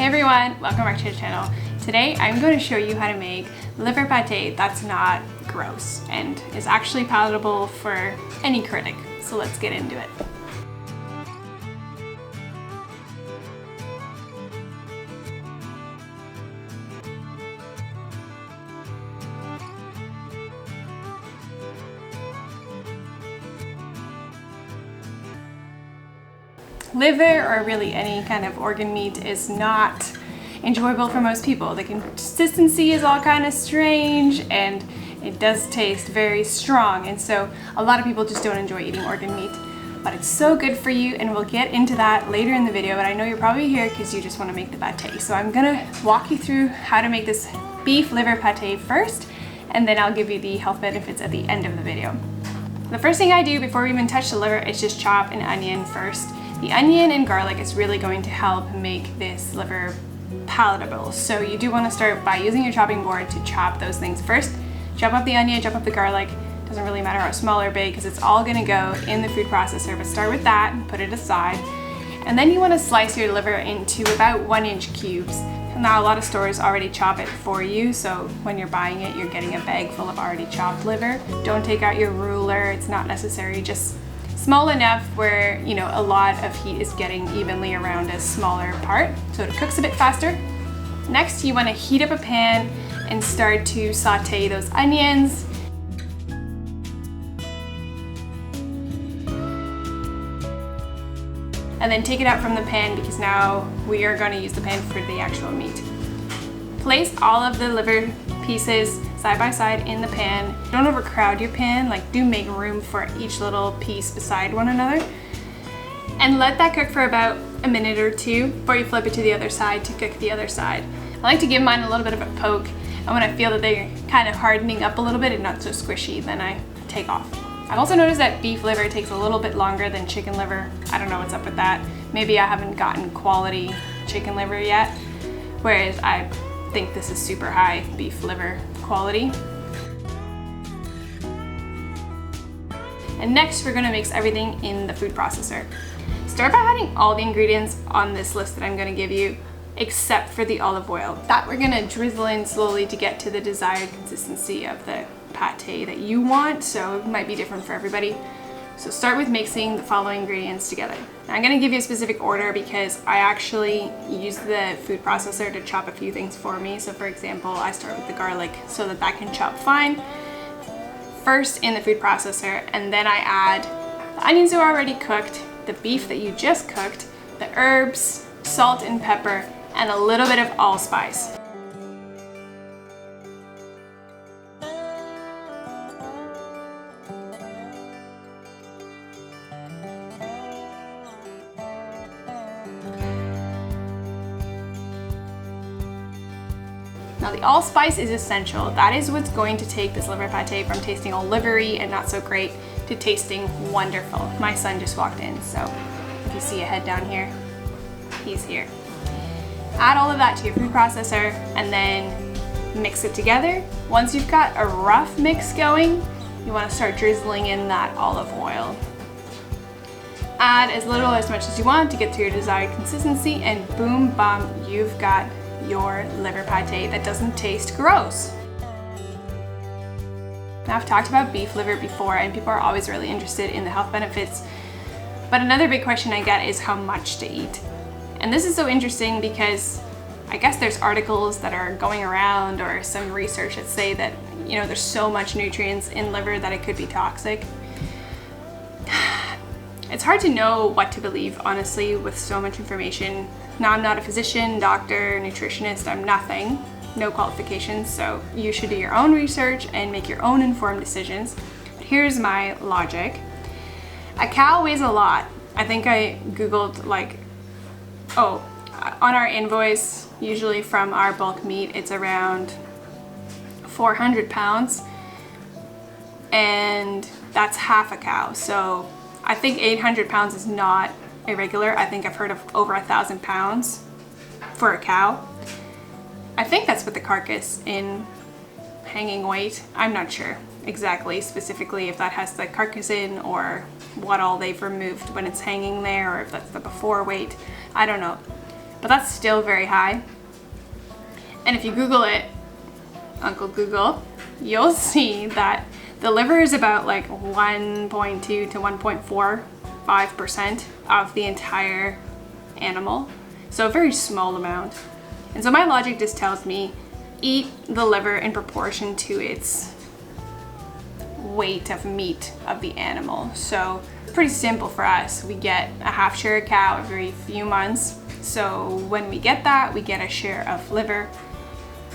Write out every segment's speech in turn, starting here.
Hey everyone, welcome back to the channel. Today I'm going to show you how to make liver pate that's not gross and is actually palatable for any critic. So let's get into it. Liver, or really any kind of organ meat, is not enjoyable for most people. The consistency is all kind of strange and it does taste very strong, and so a lot of people just don't enjoy eating organ meat. But it's so good for you, and we'll get into that later in the video, but I know you're probably here because you just want to make the pate. So I'm gonna walk you through how to make this beef liver pate first, and then I'll give you the health benefits at the end of the video. The first thing I do before we even touch the liver is just chop an onion first. The onion and garlic is really going to help make this liver palatable. So you do want to start by using your chopping board to chop those things first. Chop up the onion, chop up the garlic. Doesn't really matter how small or big because it's all going to go in the food processor, but start with that and put it aside. And then you want to slice your liver into about 1-inch cubes. Now a lot of stores already chop it for you, so when you're buying it, you're getting a bag full of already chopped liver. Don't take out your ruler, it's not necessary. Just small enough where, you know, a lot of heat is getting evenly around a smaller part, so it cooks a bit faster. Next, you want to heat up a pan and start to saute those onions. And then take it out from the pan because now we are going to use the pan for the actual meat. Place all of the liver pieces side by side in the pan. Don't overcrowd your pan, like do make room for each little piece beside one another. And let that cook for about a minute or two before you flip it to the other side to cook the other side. I like to give mine a little bit of a poke, and when I feel that they're kind of hardening up a little bit and not so squishy, then I take off. I've also noticed that beef liver takes a little bit longer than chicken liver. I don't know what's up with that. Maybe I haven't gotten quality chicken liver yet, whereas I think this is super high beef liver quality. And next we're gonna mix everything in the food processor. Start by adding all the ingredients on this list that I'm gonna give you, except for the olive oil. That we're gonna drizzle in slowly to get to the desired consistency of the pate that you want, so it might be different for everybody. So start with mixing the following ingredients together. Now I'm going to give you a specific order because I actually use the food processor to chop a few things for me. So for example, I start with the garlic so that that can chop fine first in the food processor, and then I add the onions that are already cooked, the beef that you just cooked, the herbs, salt and pepper, and a little bit of allspice. Now the allspice is essential. That is what's going to take this liver pate from tasting all livery and not so great to tasting wonderful. My son just walked in, so if you see a head down here, he's here. Add all of that to your food processor and then mix it together. Once you've got a rough mix going, you want to start drizzling in that olive oil. Add as little or as much as you want to get to your desired consistency, and boom, bum, you've got your liver pate that doesn't taste gross. Now I've talked about beef liver before, and people are always really interested in the health benefits, but another big question I get is how much to eat. And this is so interesting because I guess there's articles that are going around or some research that say that, you know, there's so much nutrients in liver that it could be toxic. It's hard to know what to believe, honestly, with so much information. Now, I'm not a physician, doctor, nutritionist, I'm nothing, no qualifications, so you should do your own research and make your own informed decisions. But here's my logic. A cow weighs a lot. I think I Googled on our invoice, usually from our bulk meat, it's around 400 pounds, and that's half a cow. So I think 800 pounds is not irregular. I think I've heard of over 1,000 pounds for a cow. I think that's what the carcass in hanging weight. I'm not sure exactly specifically if that has the carcass in or what all they've removed when it's hanging there, or if that's the before weight. I don't know. but that's still very high. And if you Google it, Uncle Google, you'll see that the liver is about like 1.2 to 1.45% of the entire animal. So a very small amount. And so my logic just tells me, eat the liver in proportion to its weight of meat of the animal. So pretty simple for us. We get a half share of cow every few months. So when we get that, we get a share of liver.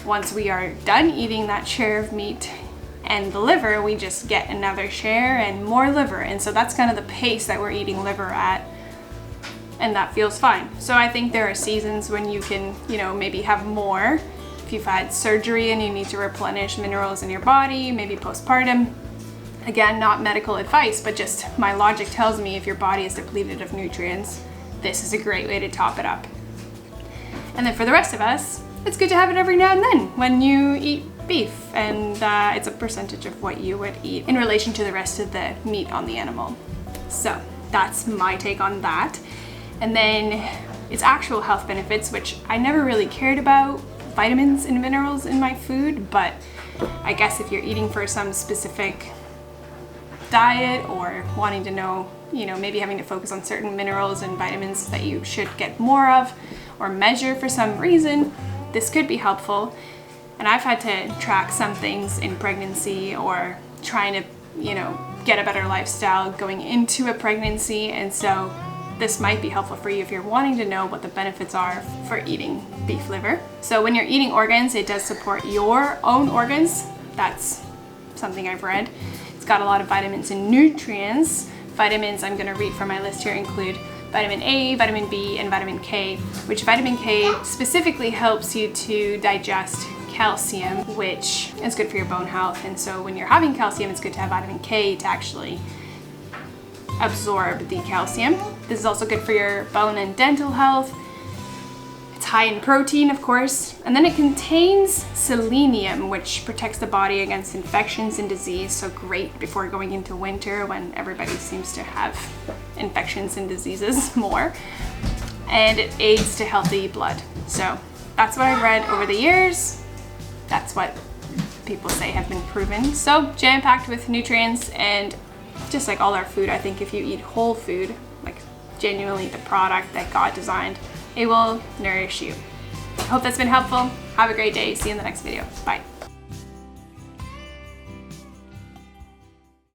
Once we are done eating that share of meat and the liver, we just get another share and more liver. And so that's kind of the pace that we're eating liver at. And that feels fine. So I think there are seasons when you can, maybe have more. If you've had surgery and you need to replenish minerals in your body, maybe postpartum. Again, not medical advice, but just my logic tells me if your body is depleted of nutrients, this is a great way to top it up. And then for the rest of us, it's good to have it every now and then when you eat beef, and it's a percentage of what you would eat in relation to the rest of the meat on the animal. So that's my take on that. And then its actual health benefits, which I never really cared about vitamins and minerals in my food, but I guess if you're eating for some specific diet or wanting to know, maybe having to focus on certain minerals and vitamins that you should get more of or measure for some reason, this could be helpful. And I've had to track some things in pregnancy or trying to, get a better lifestyle going into a pregnancy. And so this might be helpful for you if you're wanting to know what the benefits are for eating beef liver. So when you're eating organs, it does support your own organs. That's something I've read. It's got a lot of vitamins and nutrients. Vitamins I'm going to read from my list here include vitamin A, vitamin B, and vitamin K, which vitamin K specifically helps you to digest calcium, which is good for your bone health. And so when you're having calcium, it's good to have vitamin K to actually absorb the calcium. This is also good for your bone and dental health. It's high in protein, of course, and then it contains selenium, which protects the body against infections and disease. So great before going into winter when everybody seems to have infections and diseases more. And it aids to healthy blood. So that's what I've read over the years. That's what people say have been proven. So jam-packed with nutrients, and just like all our food, I think if you eat whole food, like genuinely the product that God designed, it will nourish you. I hope that's been helpful. Have a great day. See you in the next video. Bye.